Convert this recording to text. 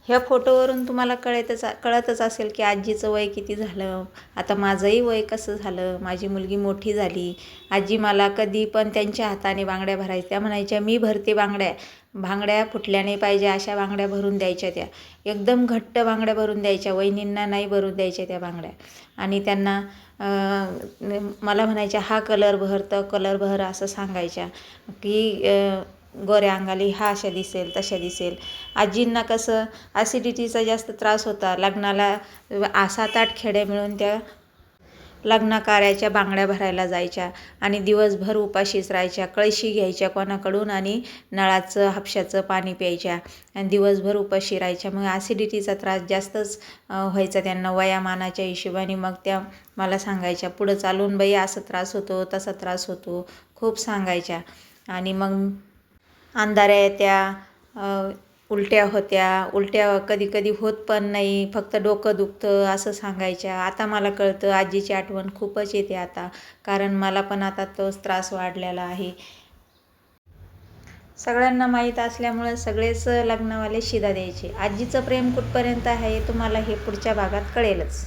ह्या फोटोवरून तुम्हाला कळतच असेल की आजीचं वय किती झालं. आता माझंही वय कसं झालं. माझी मुलगी मोठी झाली. आजी मला कधी पण त्यांच्या हाताने बांगड्या भरायच्या. त्या म्हणायच्या, मी भरते बांगड्या, भांगड्या फुटल्या नाही पाहिजे अशा बांगड्या भरून द्यायच्या. त्या एकदम घट्ट बांगड्या भरून द्यायच्या. वहिनींना नाही भरून द्यायच्या त्या बांगड्या. आणि त्यांना मला म्हणायच्या, हा कलर भर, तर कलर भर असं सांगायच्या की गोऱ्या अंगाली हा अशा दिसेल तशा दिसेल. आजींना कसं ॲसिडिटीचा जास्त त्रास होता. लग्नाला 7-8 खेड्या मिळून त्या लग्नाकार्याच्या बांगड्या भरायला जायच्या आणि दिवसभर उपाशीच राहायच्या. कळशी घ्यायच्या कोणाकडून आणि नळाचं हापशाचं पाणी प्यायच्या आणि दिवसभर उपाशी राहायच्या. मग ॲसिडिटीचा त्रास जास्तच व्हायचा त्यांना वयामानाच्या हिशोबाने. मग त्या मला सांगायच्या, पुढं चालून बाई असं त्रास होतो तसा त्रास होतो, खूप सांगायच्या. आणि मग अंधाऱ्या येत्या, उलट्या होत्या, उलट्या कधी कधी होत पण नाही, फक्त डोकं दुखतं असं सांगायच्या. आता मला कळतं आजीची आठवण खूपच येते आता, कारण मला पण आता तोच त्रास वाढलेला आहे. सगळ्यांना माहीत असल्यामुळं सगळेच लग्नवाले शिदा द्यायचे. आजीचं प्रेम कुठपर्यंत आहे तुम्हाला हे पुढच्या भागात कळेलच.